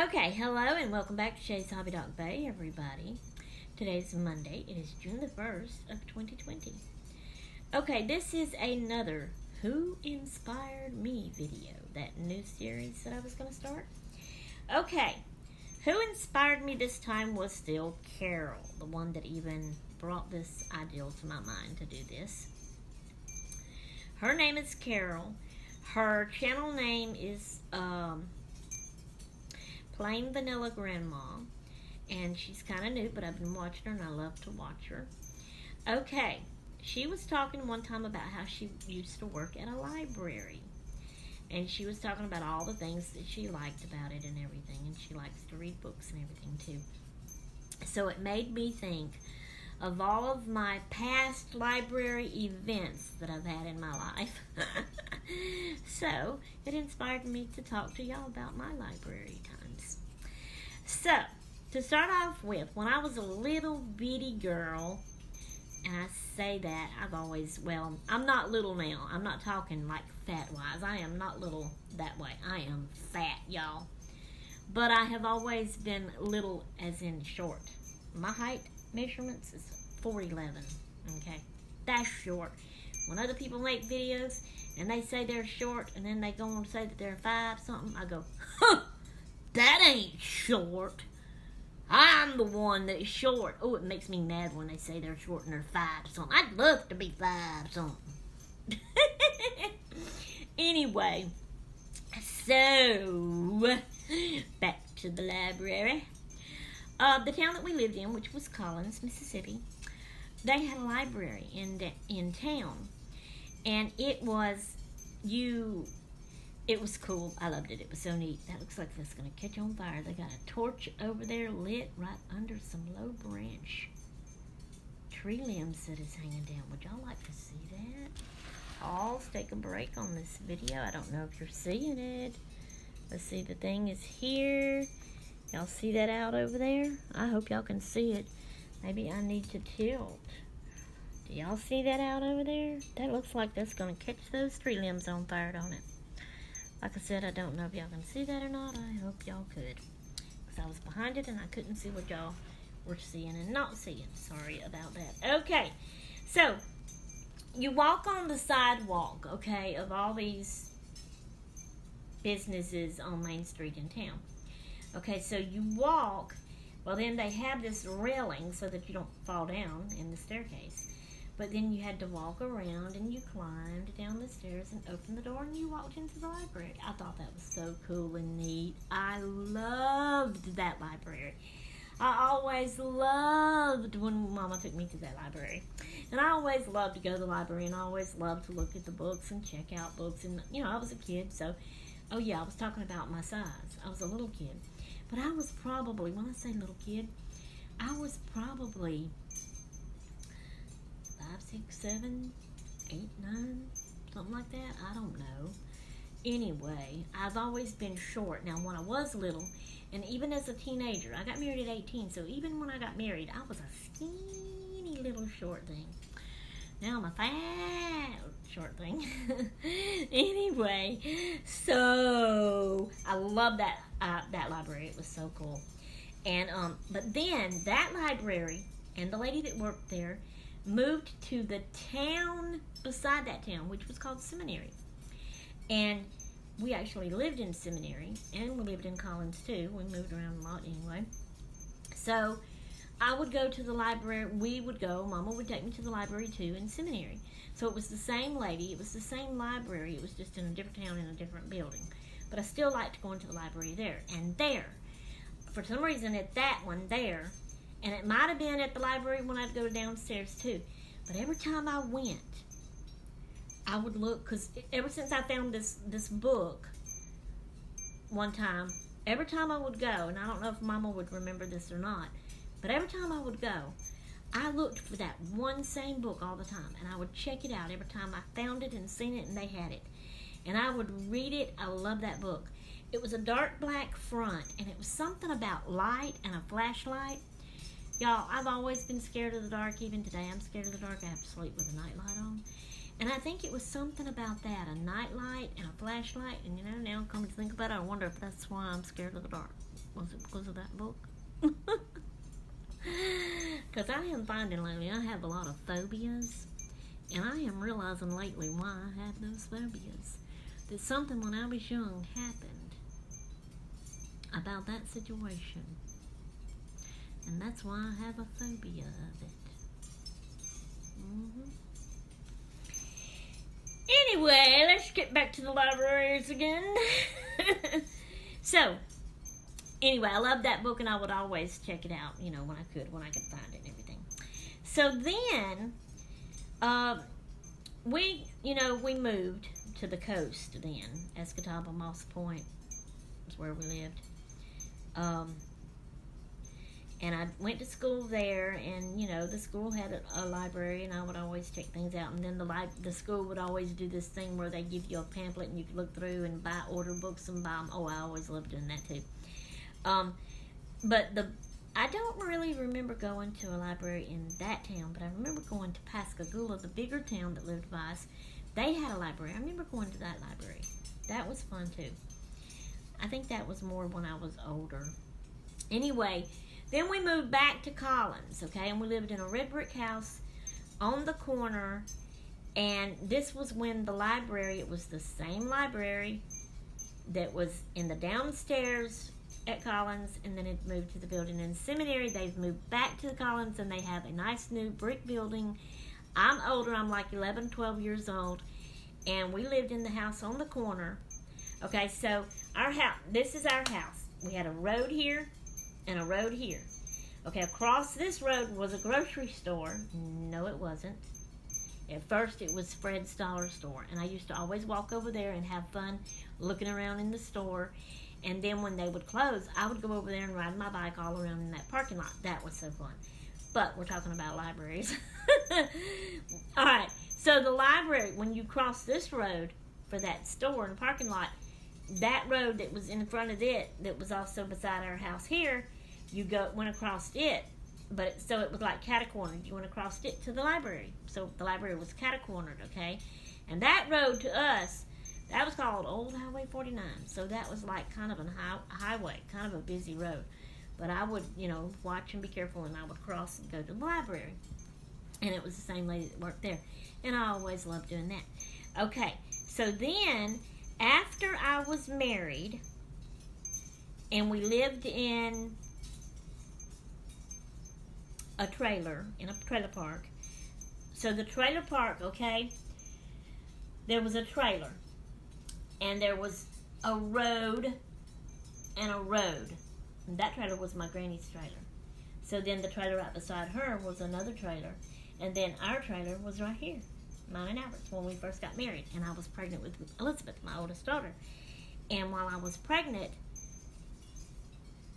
Okay, hello and welcome back to Shay's Hobby Dog Bay, everybody. Today's Monday. It is June the 1st of 2020. Okay, this is another Who Inspired Me video, that new series that I was going to start. Okay, who inspired me this time was still Carol, the one that even brought this idea to my mind to do this. Her name is Carol. Her channel name is Plain Vanilla Grandma, and she's kind of new, but I've been watching her and I love to watch her. Okay, she was talking one time about how she used to work at a library, and she was talking about all the things that she liked about it and everything, and she likes to read books and everything too. So it made me think of all of my past library events that I've had in my life. So it inspired me to talk to y'all about my library times. So, to start off with, when I was a little bitty girl, and I say that, I'm not little now. I'm not talking like fat-wise. I am not little that way. I am fat, y'all. But I have always been little as in short. My height measurements is 4'11", okay? That's short. When other people make videos and they say they're short and then they go on to say that they're 5 something, I go, huh, that ain't short. I'm the one that is short. Oh, it makes me mad when they say they're short and they're 5 something. I'd love to be 5 something. Anyway, so back to the library. The town that we lived in, which was Collins, Mississippi, they had a library in town, and it was cool. I loved it. It was so neat. That looks like it's going to catch on fire. They got a torch over there lit right under some low branch tree limbs that is hanging down. Would y'all like to see that? Pause, take a break on this video. I don't know if you're seeing it. Let's see, the thing is here. Y'all see that out over there? I hope y'all can see it. Maybe I need to tilt. Do y'all see that out over there? That looks like that's going to catch those tree limbs on fire, don't it? Like I said, I don't know if y'all can see that or not. I hope y'all could. Because I was behind it and I couldn't see what y'all were seeing and not seeing. Sorry about that. Okay, so you walk on the sidewalk, okay, of all these businesses on Main Street in town. Okay, so you walk, well then they have this railing so that you don't fall down in the staircase. But then you had to walk around and you climbed down the stairs and opened the door and you walked into the library. I thought that was so cool and neat. I loved that library. I always loved when Mama took me to that library. And I always loved to go to the library and I always loved to look at the books and check out books. And, I was a kid, so, oh yeah, I was talking about my size. I was a little kid. But I was probably, when I say little kid, I was probably 5, 6, 7, 8, 9, something like that. I don't know. Anyway, I've always been short. Now, when I was little, and even as a teenager, I got married at 18, so even when I got married, I was a skinny little short thing. Now I'm a fat short thing. Anyway, so I love that library. It was so cool. And but then that library and the lady that worked there moved to the town beside that town, which was called Seminary. And we actually lived in Seminary, and we lived in Collins too. We moved around a lot anyway. So I would go to the library. We would go. Mama would take me to the library too in Seminary. So it was the same lady. It was the same library. It was just in a different town in a different building. But I still liked going to the library there. And there, for some reason, at that one there, and it might have been at the library when I'd go downstairs too, but every time I went, I would look, because ever since I found this book one time, every time I would go, and I don't know if Mama would remember this or not, but every time I would go, I looked for that one same book all the time, and I would check it out every time I found it and seen it and they had it. And I would read it. I love that book. It was a dark black front, and it was something about light and a flashlight. Y'all, I've always been scared of the dark. Even today, I'm scared of the dark. I have to sleep with a nightlight on. And I think it was something about that, a nightlight and a flashlight. And now come to think about it, I wonder if that's why I'm scared of the dark. Was it because of that book? Because I am finding lately I have a lot of phobias. And I am realizing lately why I have those phobias. That something when I was young happened about that situation. And that's why I have a phobia of it. Anyway, let's get back to the libraries again. So, anyway, I love that book and I would always check it out, when I could find it and everything. So then, we moved to the coast then. Escatawba, Moss Point is where we lived. And I went to school there, and the school had a library, and I would always check things out. And then the school would always do this thing where they give you a pamphlet, and you could look through and order books and buy them. Oh, I always loved doing that too. But I don't really remember going to a library in that town, but I remember going to Pascagoula, the bigger town that lived by us. They had a library. I remember going to that library. That was fun too. I think that was more when I was older. Anyway. Then we moved back to Collins, okay, and we lived in a red brick house on the corner, and this was when the library, it was the same library that was in the downstairs at Collins, and then it moved to the building in the seminary. They've moved back to the Collins, and they have a nice new brick building. I'm older, I'm like 11, 12 years old, and we lived in the house on the corner. Okay, so our house, this is our house. We had a road here and a road here. Okay, across this road was a grocery store. No, it wasn't. At first, it was Fred's Dollar Store, and I used to always walk over there and have fun looking around in the store. And then when they would close, I would go over there and ride my bike all around in that parking lot. That was so fun. But we're talking about libraries. All right, so the library, when you cross this road for that store and parking lot, that road that was in front of it, that was also beside our house here, you went across it, so it was like catacornered. You went across it to the library. So the library was catacornered, okay? And that road to us, that was called Old Highway 49. So that was like kind of a highway, kind of a busy road. But I would, watch and be careful, and I would cross and go to the library. And it was the same lady that worked there. And I always loved doing that. Okay, so then, after I was married, and we lived in a trailer, in a trailer park. So the trailer park, okay, there was a trailer, and there was a road and a road. And that trailer was my granny's trailer. So then the trailer right beside her was another trailer, and then our trailer was right here, mine and Albert's, when we first got married. And I was pregnant with Elizabeth, my oldest daughter. And while I was pregnant,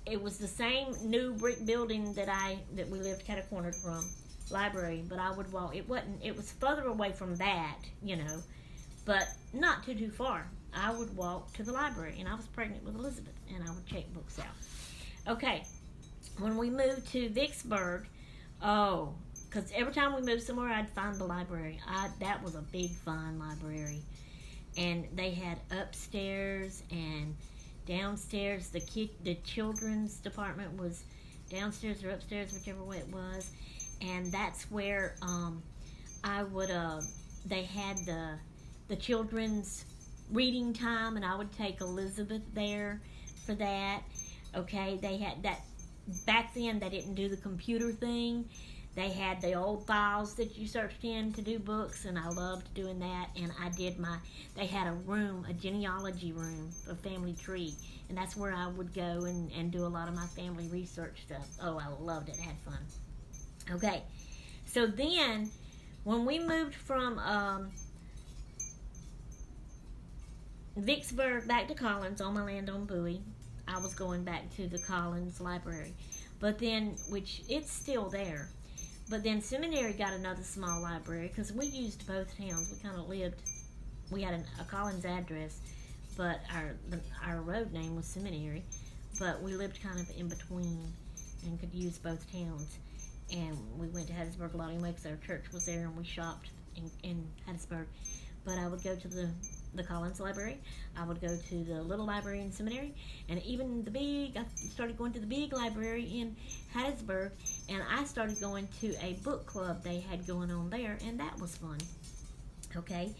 it was the same new brick building that we lived catacornered from, library, but I would walk. It was further away from that, but not too far. I would walk to the library, and I was pregnant with Elizabeth, and I would check books out. Okay, when we moved to Vicksburg, because every time we moved somewhere, I'd find the library. That was a big, fine library, and they had upstairs and downstairs. The children's department was downstairs or upstairs, whichever way it was, and that's where I would. They had the children's reading time, and I would take Elizabeth there for that. Okay, they had that. Back then, they didn't do the computer thing. They had the old files that you searched in to do books, and I loved doing that. And they had a room, a genealogy room, a family tree, and that's where I would go and do a lot of my family research stuff. Oh, I loved it, had fun. Okay, so then, when we moved from Vicksburg back to Collins on my land on Bowie, I was going back to the Collins Library. But then, which it's still there, but then Seminary got another small library, because we used both towns. We kind of we had a Collins address, but our road name was Seminary, but we lived kind of in between and could use both towns. And we went to Hattiesburg a lot anyway, because our church was there, and we shopped in Hattiesburg. But I would go to the the Collins Library. I would go to the little library in seminary, and even I started going to the big library in Hattiesburg, and I started going to a book club they had going on there, and that was fun. Okay,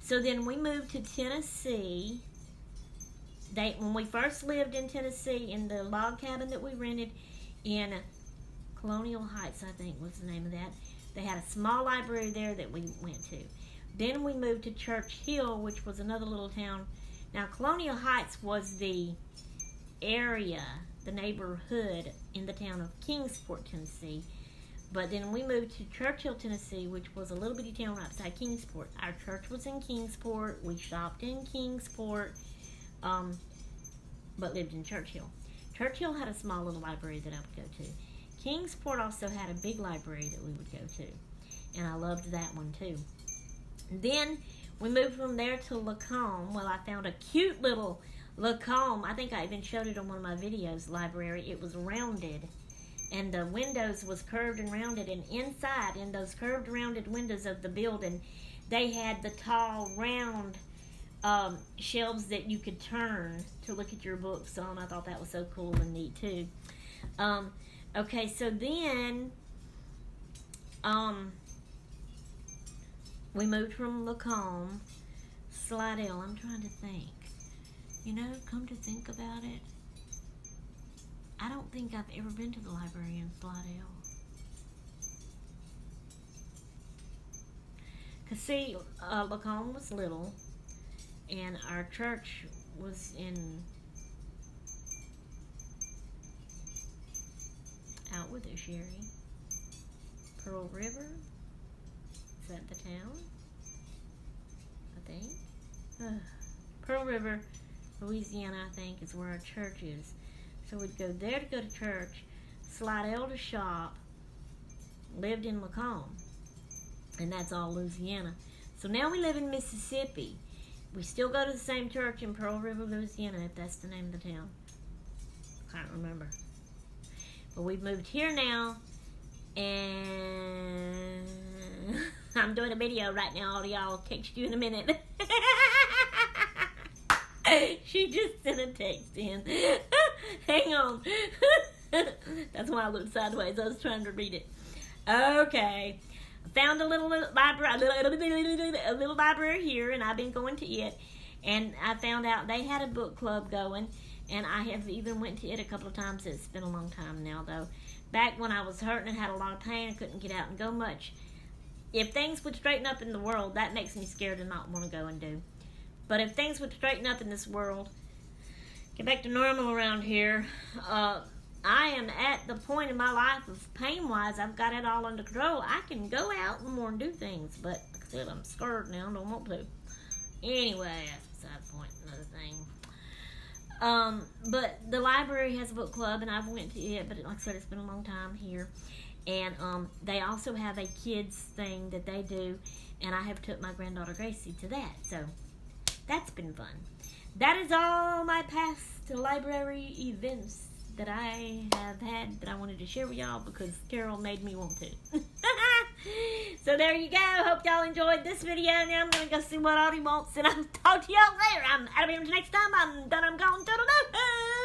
so then we moved to Tennessee. When we first lived in Tennessee, in the log cabin that we rented in Colonial Heights, I think was the name of that, they had a small library there that we went to. Then we moved to Church Hill, which was another little town. Now, Colonial Heights was the area, the neighborhood in the town of Kingsport, Tennessee. But then we moved to Churchill, Tennessee, which was a little bitty town right beside Kingsport. Our church was in Kingsport. We shopped in Kingsport, but lived in Churchill. Churchill had a small little library that I would go to. Kingsport also had a big library that we would go to, and I loved that one too. Then we moved from there to Lacombe. Well, I found a cute little Lacombe. I think I even showed it on one of my videos, library. It was rounded, and the windows was curved and rounded, and inside, in those curved, rounded windows of the building, they had the tall, round shelves that you could turn to look at your books on. I thought that was so cool and neat, too. Okay, so then we moved from Lacombe, Slidell. I'm trying to think. You know, come to think about it, I don't think I've ever been to the library in Slidell. Because, see, Lacombe was little, and our church was in out with it, Sherry. Pearl River? Is that the town? I think. Pearl River, Louisiana, I think, is where our church is. So we'd go there to go to church, Slidell to shop, lived in Lacombe, and that's all Louisiana. So now we live in Mississippi. We still go to the same church in Pearl River, Louisiana, if that's the name of the town. Can't remember. But we've moved here now, and I'm doing a video right now. All y'all, I'll text you in a minute. She just sent a text in. Hang on. That's why I looked sideways. I was trying to read it. Okay. I found a little library here, and I've been going to it. And I found out they had a book club going, and I have even went to it a couple of times. It's been a long time now, though. Back when I was hurting and had a lot of pain, I couldn't get out and go much. If things would straighten up in the world, that makes me scared to not want to go and do. But if things would straighten up in this world, get back to normal around here, I am at the point in my life of pain-wise, I've got it all under control. I can go out more and do things, but like I said, I'm scared now, don't want to. Anyway, that's beside the point, another thing. But the library has a book club, and I've went to it, but like I said, it's been a long time here. And they also have a kids thing that they do, and I have took my granddaughter Gracie to that, so that's been fun. That is all my past library events that I have had that I wanted to share with y'all because Carol made me want to. So there you go. Hope y'all enjoyed this video. Now I'm going to go see what Audie wants, and I'll talk to y'all later. I'm out of here next time. I'm done. I'm gone. Toodaloo.